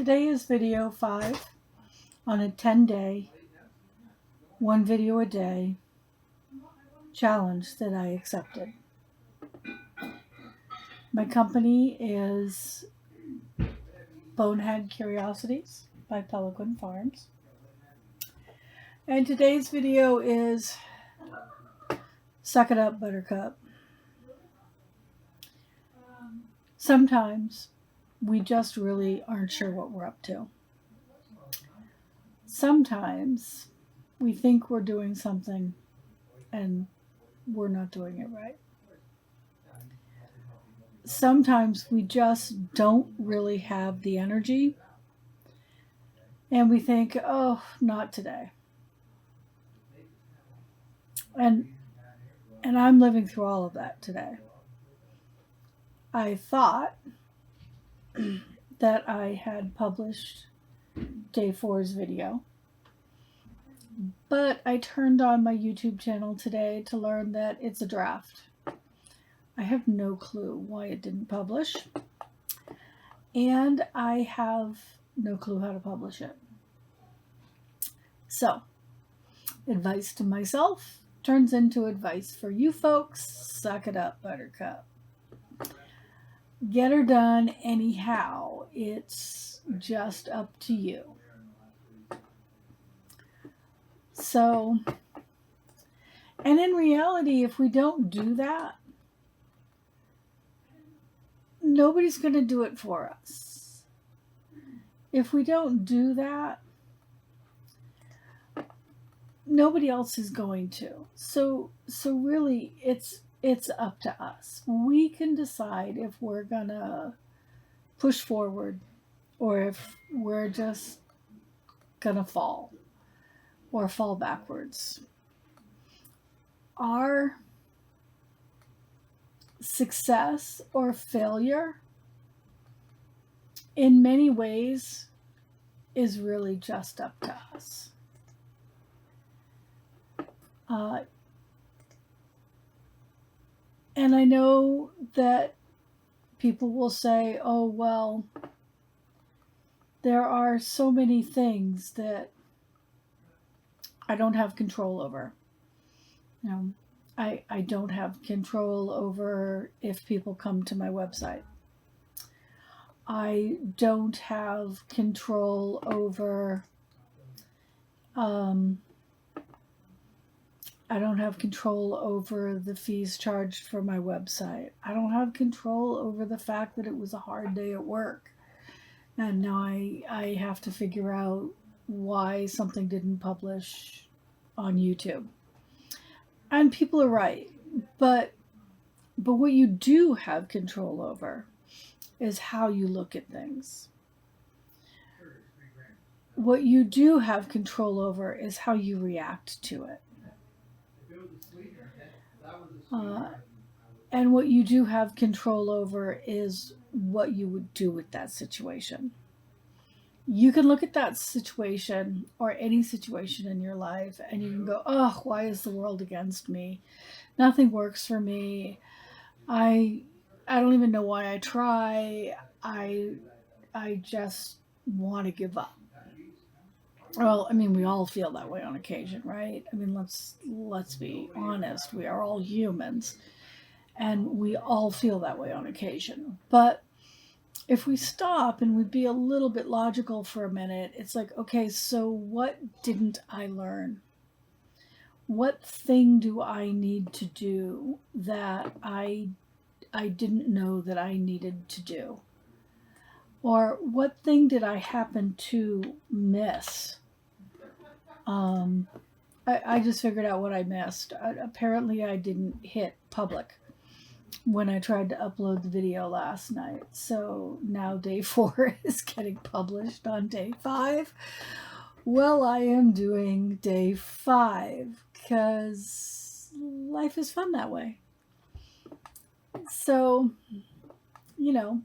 Today is video 5 on a 10-day, 1 video a day challenge that I accepted. My company is Bonehead Curiosities by Pella-Quinn Farms. And today's video is Suck It Up Buttercup. Sometimes we just really aren't sure what we're up to. Sometimes we think we're doing something and we're not doing it right. Sometimes we just don't really have the energy and we think, oh, not today. And I'm living through all of that today. I thought that I had published day 4's video, but I turned on my YouTube channel today to learn that it's a draft. I have no clue why it didn't publish, and I have no clue how to publish it. So, advice to myself turns into advice for you folks. Suck it up, Buttercup. Get her done anyhow. It's just up to you. So, and in reality, if we don't do that, nobody's going to do it for us. If we don't do that, nobody else is going to. So really, it's up to us. We can decide if we're gonna push forward or if we're just gonna fall or fall backwards. Our success or failure in many ways is really just up to us. And I know that people will say, oh, well, there are so many things that I don't have control over. You know, I don't have control over if people come to my website. I don't have control over I don't have control over the fees charged for my website. I don't have control over the fact that it was a hard day at work. And now I have to figure out why something didn't publish on YouTube. And people are right. But what you do have control over is how you look at things. What you do have control over is how you react to it. And what you do have control over is what you would do with that situation. You can look at that situation or any situation in your life and you can go, oh, why is the world against me? Nothing works for me. I don't even know why I try. I just want to give up. Well, I mean, we all feel that way on occasion, right? I mean, let's be honest. We are all humans, and we all feel that way on occasion. But if we stop and we be a little bit logical for a minute, it's like, okay, so what didn't I learn? What thing do I need to do that I didn't know that I needed to do? Or what thing did I happen to miss? I just figured out what I missed. Apparently I didn't hit public when I tried to upload the video last night. So now day 4 is getting published on day 5. Well, I am doing day 5 because life is fun that way. So, you know,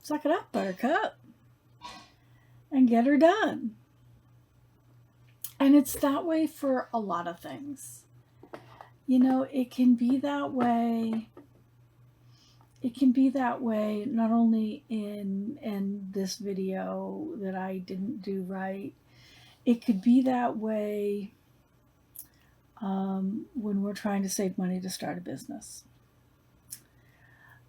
suck it up, Buttercup, and get her done. And it's that way for a lot of things. You know, it can be that way it can be that way not only in this video that I didn't do right. It could be that way when we're trying to save money to start a business.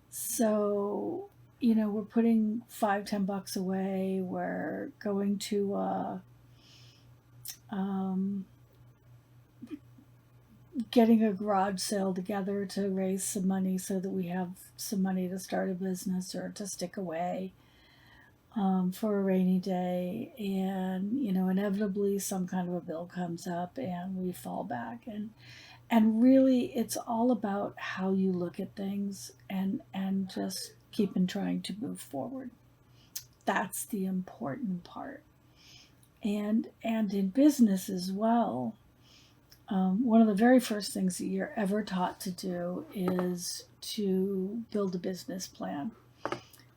So, we're putting $5-10 away. We're going to getting a garage sale together to raise some money so that we have some money to start a business or to stick away for a rainy day. And, inevitably some kind of a bill comes up and we fall back. And really, it's all about how you look at things and just keeping trying to move forward. That's the important part. And in business as well, one of the very first things that you're ever taught to do is to build a business plan.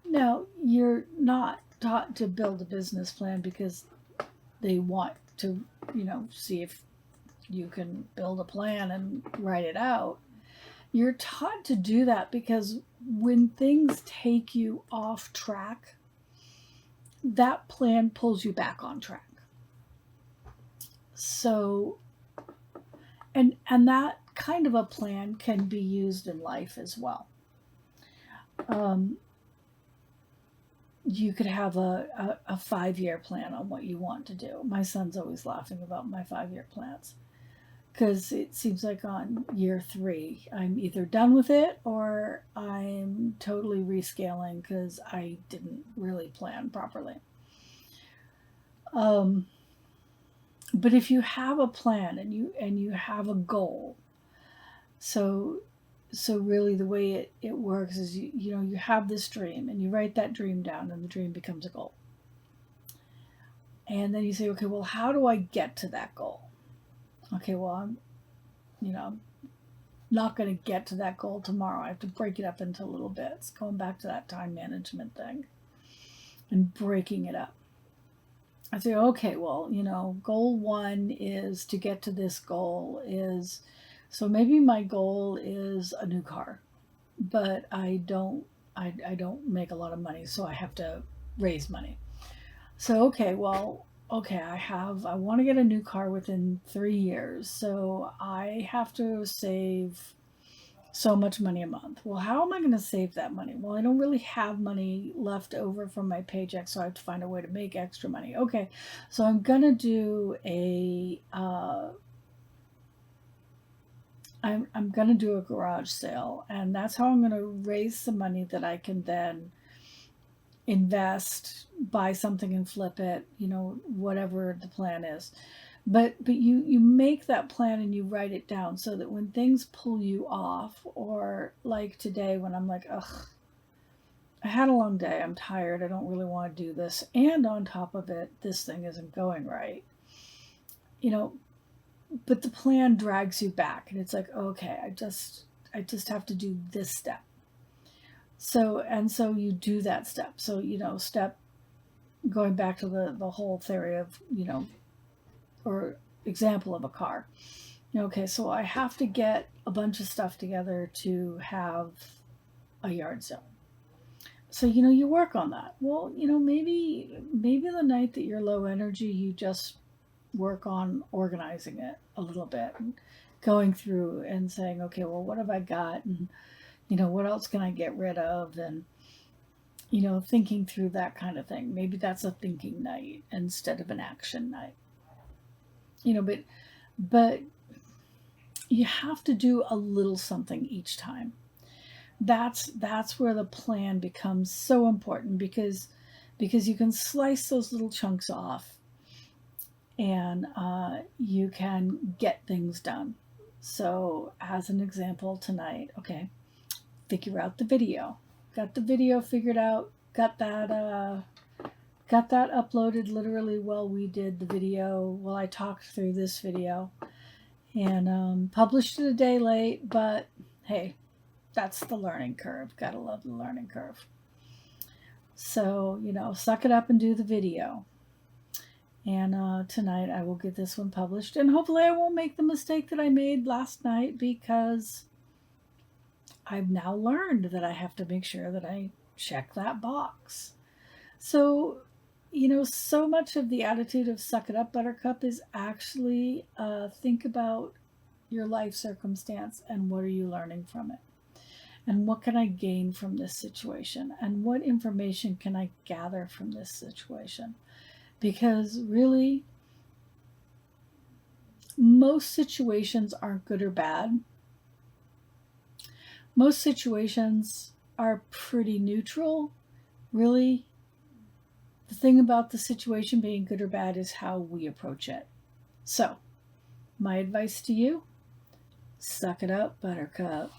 Now, you're not taught to build a business plan because they want to, see if you can build a plan and write it out. You're taught to do that because when things take you off track, that plan pulls you back on track. So, and that kind of a plan can be used in life as well. You could have a 5-year plan on what you want to do. My son's always laughing about my 5-year plans because it seems like on year 3, I'm either done with it or I'm totally rescaling because I didn't really plan properly. But if you have a plan and you have a goal, so really the way it works is you have this dream and you write that dream down and the dream becomes a goal. And then you say, okay, well, how do I get to that goal? Okay, well, I'm not going to get to that goal tomorrow. I have to break it up into little bits, going back to that time management thing and breaking it up. I say, okay, well, goal 1 is to get to this goal is, so maybe my goal is a new car, but I don't make a lot of money, so I have to raise money. So, okay, well, I want to get a new car within 3 years, so I have to save so much money a month. Well, how am I going to save that money? Well, I don't really have money left over from my paycheck, so I have to find a way to make extra money. Okay, so I'm going to do I'm going to do a garage sale, and that's how I'm going to raise some money that I can then invest, buy something and flip it, whatever the plan is. But you make that plan and you write it down so that when things pull you off, or like today when I'm like, ugh, I had a long day, I'm tired, I don't really want to do this, and on top of it, this thing isn't going right. But the plan drags you back and it's like, okay, I just have to do this step. So you do that step. So, step, going back to the whole theory of, or example of a car. Okay, so I have to get a bunch of stuff together to have a yard sale. So, you work on that. Well, maybe the night that you're low energy, you just work on organizing it a little bit and going through and saying, okay, well, what have I got? And, what else can I get rid of? And, thinking through that kind of thing. Maybe that's a thinking night instead of an action night. But you have to do a little something each time. That's where the plan becomes so important because you can slice those little chunks off and you can get things done. So as an example tonight, okay, figure out the video. Got the video figured out, got that uploaded literally while we did the video, while I talked through this video, and published it a day late, but hey, that's the learning curve. Gotta love the learning curve. So, suck it up and do the video. And tonight I will get this one published, and hopefully I won't make the mistake that I made last night, because I've now learned that I have to make sure that I check that box. So, so much of the attitude of suck it up, buttercup is actually think about your life circumstance and what are you learning from it? And what can I gain from this situation? And what information can I gather from this situation? Because really, most situations aren't good or bad. Most situations are pretty neutral. Really, the thing about the situation being good or bad is how we approach it. So, my advice to you, suck it up, buttercup.